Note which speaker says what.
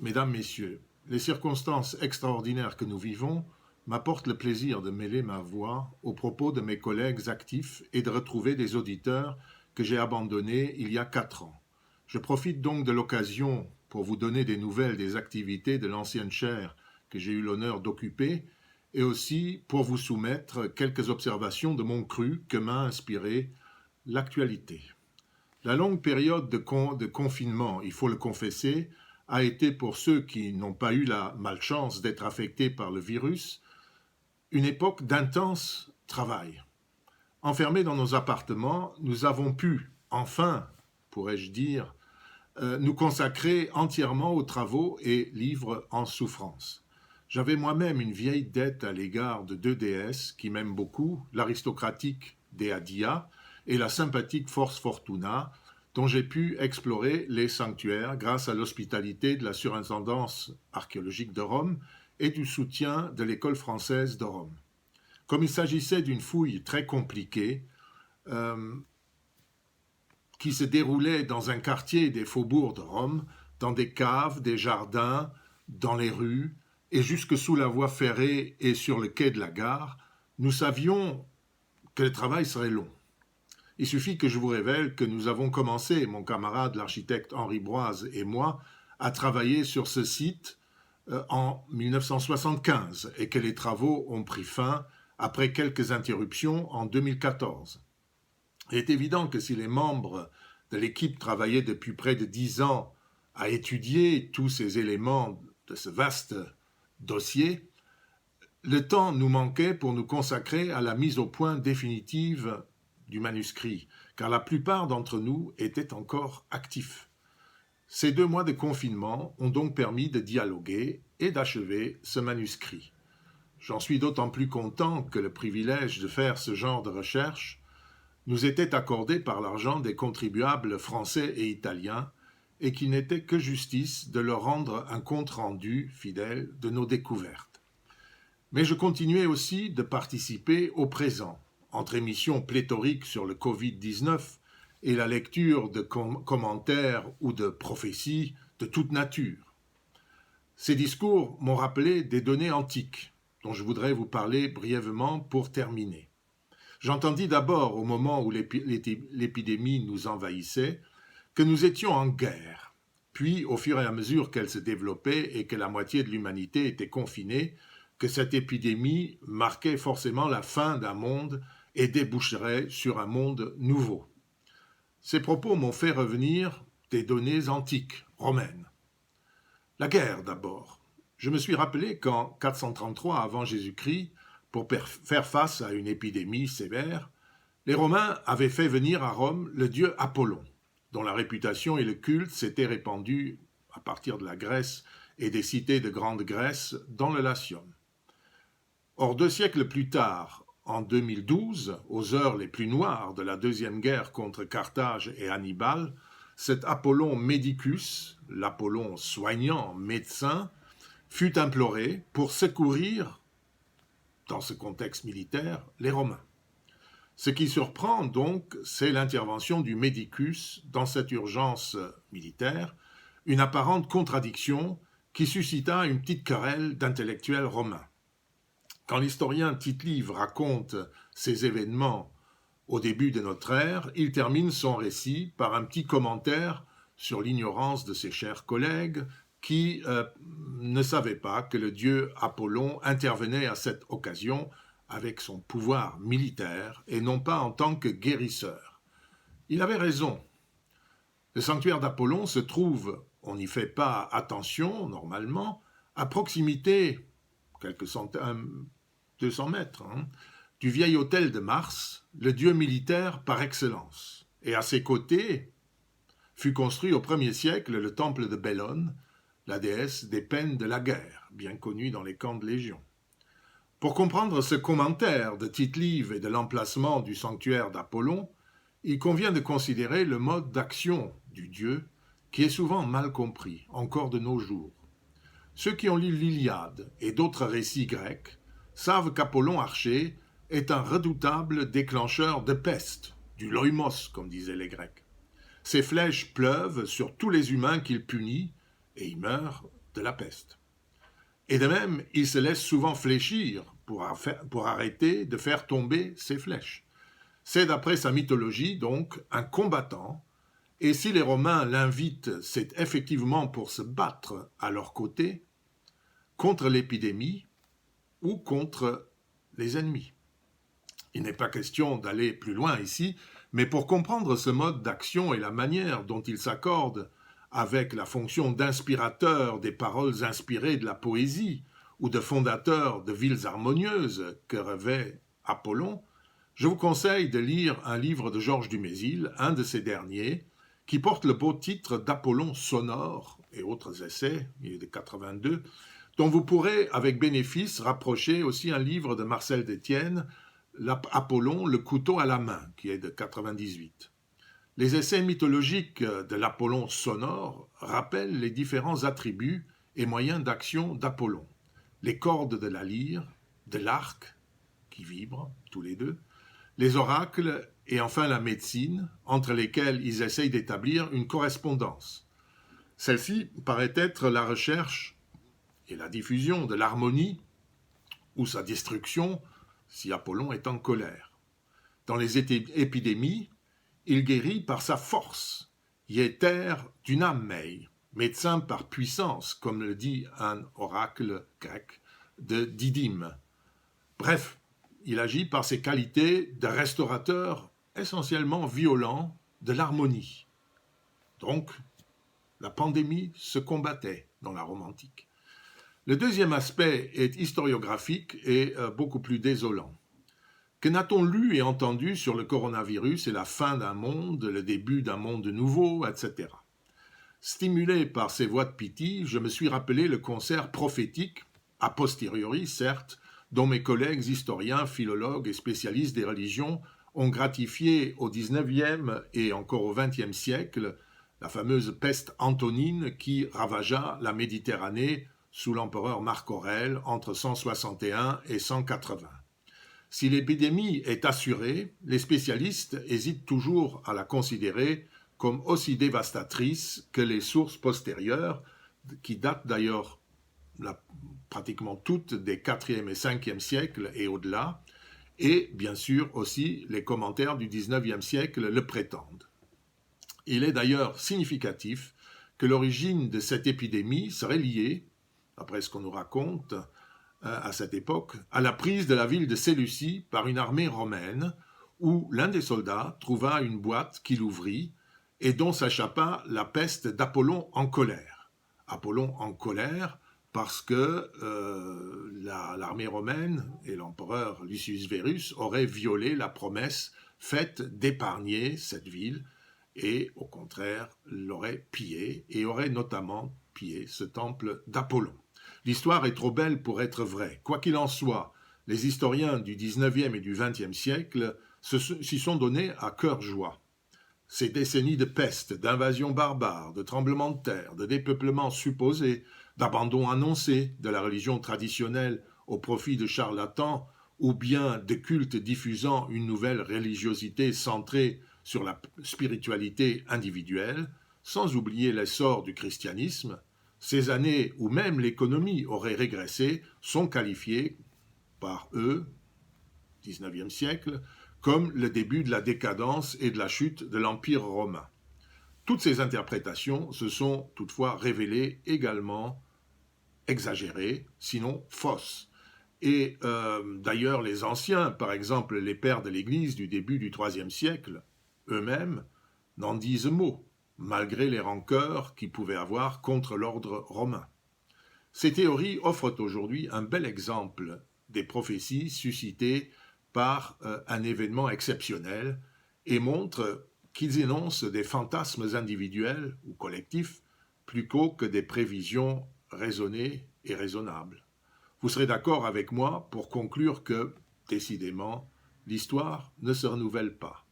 Speaker 1: Mesdames, Messieurs, les circonstances extraordinaires que nous vivons m'apportent le plaisir de mêler ma voix aux propos de mes collègues actifs et de retrouver des auditeurs que j'ai abandonnés il y a 4 ans. Je profite donc de l'occasion pour vous donner des nouvelles des activités de l'ancienne chaire que j'ai eu l'honneur d'occuper et aussi pour vous soumettre quelques observations de mon cru que m'a inspiré l'actualité. La longue période de confinement, il faut le confesser, a été pour ceux qui n'ont pas eu la malchance d'être affectés par le virus, une époque d'intense travail. Enfermés dans nos appartements, nous avons pu, enfin, pourrais-je dire, nous consacrer entièrement aux travaux et livres en souffrance. J'avais moi-même une vieille dette à l'égard de 2 déesses qui m'aiment beaucoup, l'aristocratique Dea Dia et la sympathique Force Fortuna, dont j'ai pu explorer les sanctuaires grâce à l'hospitalité de la surintendance archéologique de Rome et du soutien de l'école française de Rome. Comme il s'agissait d'une fouille très compliquée, qui se déroulait dans un quartier des faubourgs de Rome, dans des caves, des jardins, dans les rues, et jusque sous la voie ferrée et sur le quai de la gare, nous savions que le travail serait long. Il suffit que je vous révèle que nous avons commencé, mon camarade l'architecte Henri Broise et moi, à travailler sur ce site en 1975 et que les travaux ont pris fin après quelques interruptions en 2014. Il est évident que si les membres de l'équipe travaillaient depuis près de 10 ans à étudier tous ces éléments de ce vaste dossier, le temps nous manquait pour nous consacrer à la mise au point définitive du manuscrit, car la plupart d'entre nous étaient encore actifs. Ces 2 mois de confinement ont donc permis de dialoguer et d'achever ce manuscrit. J'en suis d'autant plus content que le privilège de faire ce genre de recherche nous était accordé par l'argent des contribuables français et italiens et qu'il n'était que justice de leur rendre un compte-rendu fidèle de nos découvertes. Mais je continuais aussi de participer au présent, entre émissions pléthoriques sur le Covid-19 et la lecture de commentaires ou de prophéties de toute nature. Ces discours m'ont rappelé des données antiques, dont je voudrais vous parler brièvement pour terminer. J'entendis d'abord, au moment où l'épidémie nous envahissait, que nous étions en guerre. Puis, au fur et à mesure qu'elle se développait et que la moitié de l'humanité était confinée, que cette épidémie marquait forcément la fin d'un monde et déboucherait sur un monde nouveau. Ces propos m'ont fait revenir des données antiques, romaines. La guerre d'abord. Je me suis rappelé qu'en 433 avant Jésus-Christ, pour faire face à une épidémie sévère, les Romains avaient fait venir à Rome le dieu Apollon, dont la réputation et le culte s'étaient répandus à partir de la Grèce et des cités de Grande Grèce dans le Latium. Or, 2 siècles plus tard, en 2012, aux heures les plus noires de la Deuxième Guerre contre Carthage et Hannibal, cet Apollon Medicus, l'Apollon soignant, médecin, fut imploré pour secourir, dans ce contexte militaire, les Romains. Ce qui surprend donc, c'est l'intervention du Medicus dans cette urgence militaire, une apparente contradiction qui suscita une petite querelle d'intellectuels romains. Quand l'historien Tite-Live raconte ces événements au début de notre ère, il termine son récit par un petit commentaire sur l'ignorance de ses chers collègues qui ne savaient pas que le dieu Apollon intervenait à cette occasion avec son pouvoir militaire et non pas en tant que guérisseur. Il avait raison. Le sanctuaire d'Apollon se trouve, on n'y fait pas attention normalement, à proximité, quelques centaines, 200 mètres, du vieil hôtel de Mars, le dieu militaire par excellence. Et à ses côtés fut construit au 1er siècle le temple de Bellone, la déesse des peines de la guerre, bien connue dans les camps de Légion. Pour comprendre ce commentaire de Tite-Live et de l'emplacement du sanctuaire d'Apollon, il convient de considérer le mode d'action du dieu qui est souvent mal compris, encore de nos jours. Ceux qui ont lu l'Iliade et d'autres récits grecs savent qu'Apollon archer est un redoutable déclencheur de peste, du loïmos, comme disaient les Grecs. Ses flèches pleuvent sur tous les humains qu'il punit, et ils meurent de la peste. Et de même, il se laisse souvent fléchir pour arrêter de faire tomber ses flèches. C'est d'après sa mythologie, donc, un combattant, et si les Romains l'invitent, c'est effectivement pour se battre à leur côté contre l'épidémie ou contre les ennemis. Il n'est pas question d'aller plus loin ici, mais pour comprendre ce mode d'action et la manière dont il s'accorde avec la fonction d'inspirateur des paroles inspirées de la poésie ou de fondateur de villes harmonieuses que rêvait Apollon, je vous conseille de lire un livre de Georges Dumézil, un de ces derniers, qui porte le beau titre d'Apollon sonore et autres essais, il est de 82, dont vous pourrez avec bénéfice rapprocher aussi un livre de Marcel Détienne, Apollon, le couteau à la main, qui est de 98. Les essais mythologiques de l'Apollon sonore rappellent les différents attributs et moyens d'action d'Apollon. Les cordes de la lyre, de l'arc, qui vibrent tous les deux, les oracles et enfin la médecine, entre lesquels ils essayent d'établir une correspondance. Celle-ci paraît être la recherche et la diffusion de l'harmonie ou sa destruction si Apollon est en colère. Dans les épidémies, il guérit par sa force, Ieter dunamei, médecin par puissance, comme le dit un oracle grec de Didyme. Bref, il agit par ses qualités de restaurateur essentiellement violent de l'harmonie. Donc, la pandémie se combattait dans la Rome antique. Le deuxième aspect est historiographique et beaucoup plus désolant. Que n'a-t-on lu et entendu sur le coronavirus et la fin d'un monde, le début d'un monde nouveau, etc. Stimulé par ces voix de pitié, je me suis rappelé le concert prophétique, a posteriori certes, dont mes collègues historiens, philologues et spécialistes des religions ont gratifié au XIXe et encore au XXe siècle la fameuse peste antonine qui ravagea la Méditerranée sous l'empereur Marc Aurèle entre 161 et 180. Si l'épidémie est assurée, les spécialistes hésitent toujours à la considérer comme aussi dévastatrice que les sources postérieures, qui datent d'ailleurs pratiquement toutes des 4e et 5e siècles et au-delà, et bien sûr aussi les commentaires du 19e siècle le prétendent. Il est d'ailleurs significatif que l'origine de cette épidémie serait liée, après ce qu'on nous raconte à cette époque, à la prise de la ville de Séleucie par une armée romaine, où l'un des soldats trouva une boîte qu'il ouvrit et dont s'échappa la peste d'Apollon en colère. Apollon en colère parce que l'armée romaine et l'empereur Lucius Verus auraient violé la promesse faite d'épargner cette ville et, au contraire, l'auraient pillée et auraient notamment pillé ce temple d'Apollon. L'histoire est trop belle pour être vraie. Quoi qu'il en soit, les historiens du XIXe et du XXe siècle s'y sont donnés à cœur joie. Ces décennies de peste, d'invasions barbares, de tremblements de terre, de dépeuplements supposés, d'abandon annoncé de la religion traditionnelle au profit de charlatans ou bien de cultes diffusant une nouvelle religiosité centrée sur la spiritualité individuelle, sans oublier l'essor du christianisme, ces années où même l'économie aurait régressé sont qualifiées par eux, 19e siècle, comme le début de la décadence et de la chute de l'Empire romain. Toutes ces interprétations se sont toutefois révélées également exagérées, sinon fausses. Et d'ailleurs, les anciens, par exemple les pères de l'Église du début du IIIe siècle, eux-mêmes n'en disent mot, malgré les rancœurs qu'ils pouvaient avoir contre l'ordre romain. Ces théories offrent aujourd'hui un bel exemple des prophéties suscitées par un événement exceptionnel et montrent qu'ils énoncent des fantasmes individuels ou collectifs plutôt que des prévisions raisonnées et raisonnables. Vous serez d'accord avec moi pour conclure que, décidément, l'histoire ne se renouvelle pas.